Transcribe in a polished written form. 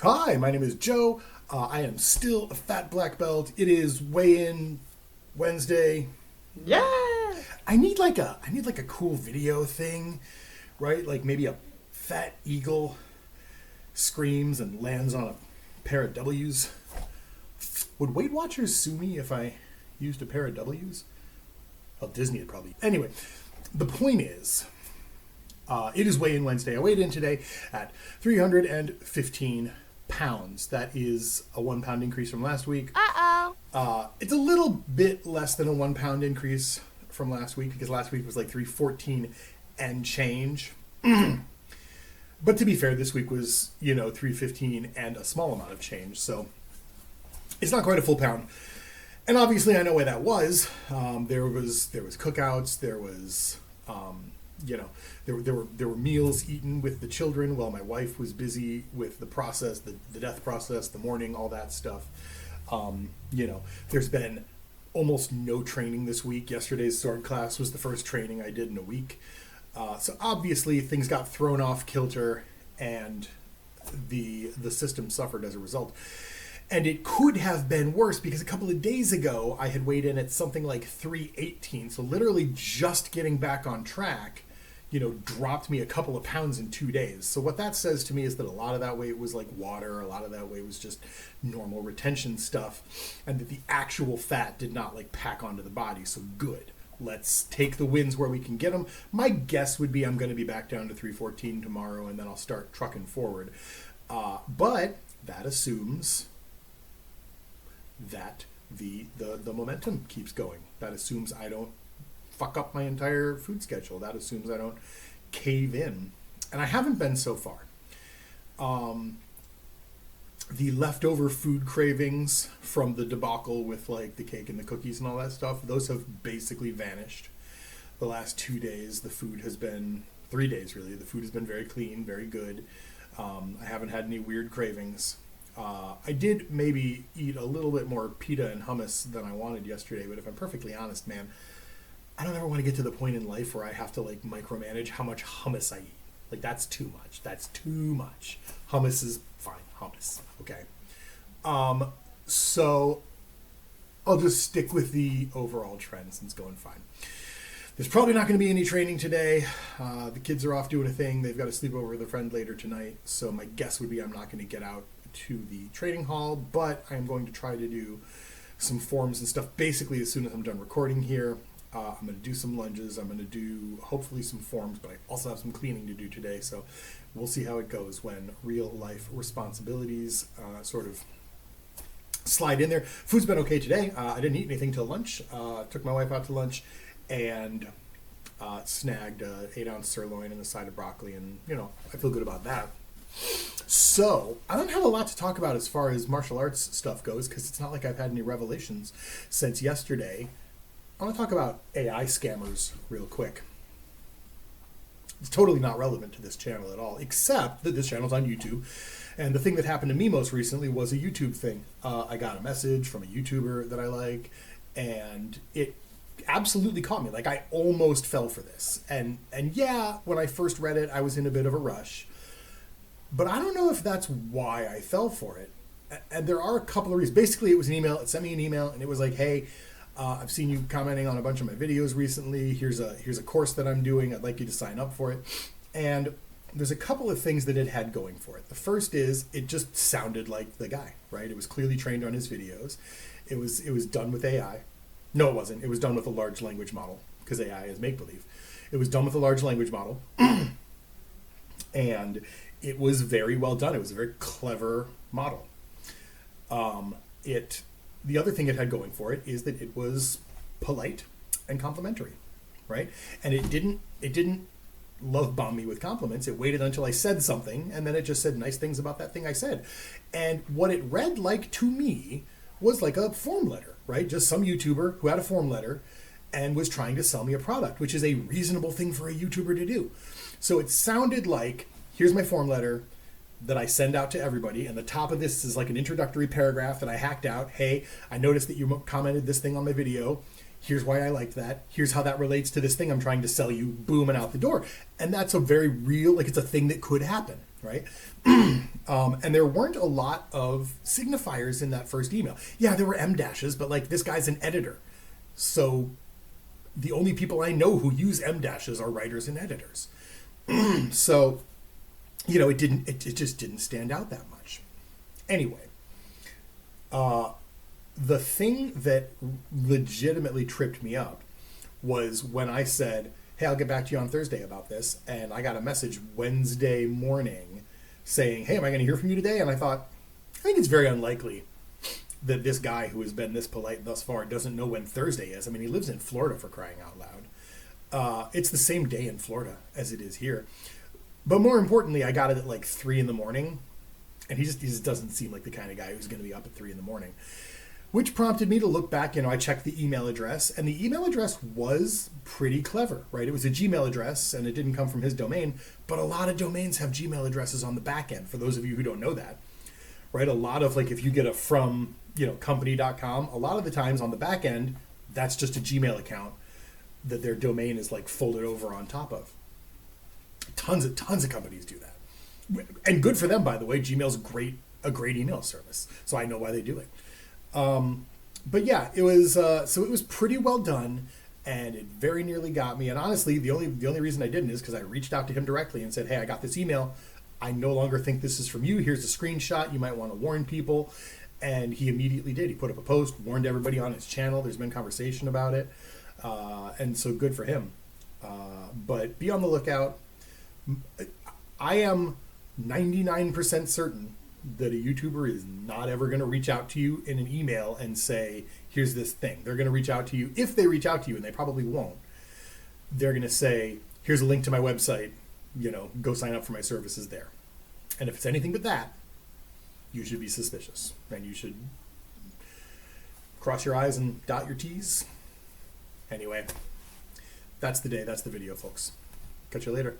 Hi, my name is Joe. I am still a fat black belt. It is weigh-in Wednesday. Yeah. I need like a cool video thing, right? Like maybe a fat eagle screams and lands on a pair of W's. Would Weight Watchers sue me if I used a pair of W's? Well, Disney would probably. Anyway, the point is, it is weigh-in Wednesday. I weighed in today at 315 pounds. That is a 1 pound increase from last week. Uh-oh. It's a little bit less than a 1 pound increase from last week because last week was like 314 and change. But to be fair, this week was, 315 and a small amount of change. So it's not quite a full pound. And obviously I know why that was. There was cookouts, there was there were meals eaten with the children while my wife was busy with the process, the death process, the mourning, all that stuff. There's been almost no training this week. Yesterday's sword class was the first training I did in a week. So obviously things got thrown off kilter and the system suffered as a result. And it could have been worse because a couple of days ago I had weighed in at something like 318. So literally just getting back on track, dropped me a couple of pounds in 2 days. So what that says to me is that a lot of that weight was like water, a lot of that weight was just normal retention stuff, and that the actual fat did not like pack onto the body. So good. Let's take the wins where we can get them. My guess would be I'm going to be back down to 314 tomorrow, and then I'll start trucking forward. But that assumes that the momentum keeps going. That assumes I don't fuck up my entire food schedule. That assumes I don't cave in. And I haven't been so far. The leftover food cravings from the debacle with like the cake and the cookies and all that stuff, those have basically vanished. The last 2 days, the food has been, 3 days really, the food has been very clean, very good. I haven't had any weird cravings. I did maybe eat a little bit more pita and hummus than I wanted yesterday, but if I'm perfectly honest, man, I don't ever want to get to the point in life where I have to like micromanage how much hummus I eat. Like that's too much. That's too much. Hummus is fine. Hummus. Okay. So I'll just stick with the overall trend since it's going fine. There's probably not going to be any training today. The kids are off doing a thing. They've got to sleep over with a friend later tonight. So my guess would be I'm not going to get out to the training hall, but I'm going to try to do some forms and stuff basically as soon as I'm done recording here. I'm going to do some lunges. I'm going to do hopefully some forms, but I also have some cleaning to do today. So we'll see how it goes when real life responsibilities sort of slide in there. Food's been okay today. I didn't eat anything till lunch. Took my wife out to lunch and snagged an 8-ounce sirloin and a side of broccoli, and I feel good about that. So I don't have a lot to talk about as far as martial arts stuff goes because it's not like I've had any revelations since yesterday. I want to talk about AI scammers real quick. It's totally not relevant to this channel at all, except that this channel's on YouTube. And the thing that happened to me most recently was a YouTube thing. I got a message from a YouTuber that I like, and it absolutely caught me. Like, I almost fell for this. And yeah, when I first read it, I was in a bit of a rush. But I don't know if that's why I fell for it. And there are a couple of reasons. Basically, it was an email. It sent me an email, and it was like, hey, I've seen you commenting on a bunch of my videos recently. Here's a course that I'm doing. I'd like you to sign up for it. And there's a couple of things that it had going for it. The first is it just sounded like the guy, right? It was clearly trained on his videos. It was done with AI. No, it wasn't. It was done with a large language model because AI is make-believe. It was done with a large language model. And it was very well done. It was a very clever model. The other thing it had going for it is that it was polite and complimentary, right? And it didn't love bomb me with compliments. It waited until I said something, and then it just said nice things about that thing I said. And what it read like to me was like a form letter, right? Just some YouTuber who had a form letter and was trying to sell me a product, which is a reasonable thing for a YouTuber to do. So it sounded like, here's my form letter that I send out to everybody, and the top of this is like an introductory paragraph that I hacked out. Hey, I noticed that you commented this thing on my video. Here's why I liked that. Here's how that relates to this thing I'm trying to sell you. Boom, and out the door. And that's a very real, like it's a thing that could happen, right? And there weren't a lot of signifiers in that first email. Yeah, there were M dashes, but like this guy's an editor. So the only people I know who use M dashes are writers and editors. So, you know, it just didn't stand out that much. Anyway, the thing that legitimately tripped me up was when I said, hey, I'll get back to you on Thursday about this. And I got a message Wednesday morning saying, hey, am I going to hear from you today? And I thought, I think it's very unlikely that this guy who has been this polite thus far doesn't know when Thursday is. I mean, he lives in Florida, for crying out loud. It's the same day in Florida as it is here. But more importantly, I got it at like 3 in the morning. And he just doesn't seem like the kind of guy who's going to be up at 3 in the morning. Which prompted me to look back. You know, I checked the email address, and the email address was pretty clever, right? It was a Gmail address, and it didn't come from his domain. But a lot of domains have Gmail addresses on the back end, for those of you who don't know that, right? A lot of, like, if you get a from, you know, company.com, a lot of the times on the back end, that's just a Gmail account that their domain is, like, folded over on top of. Tons of companies do that. And good for them, by the way. Gmail's a great email service, so I know why they do it. But yeah, it was so it was pretty well done, and it very nearly got me. And honestly, the only reason I didn't is because I reached out to him directly and said, hey, I got this email. I no longer think this is from you. Here's a screenshot. You might want to warn people. And he immediately did. He put up a post, warned everybody on his channel. There's been conversation about it, and so good for him. But be on the lookout. I am 99% certain that a YouTuber is not ever going to reach out to you in an email and say, here's this thing. They're going to reach out to you. If they reach out to you, and they probably won't, they're going to say, here's a link to my website, you know, go sign up for my services there. And if it's anything but that, you should be suspicious. And you should cross your I's and dot your T's. Anyway, that's the day. That's the video, folks. Catch you later.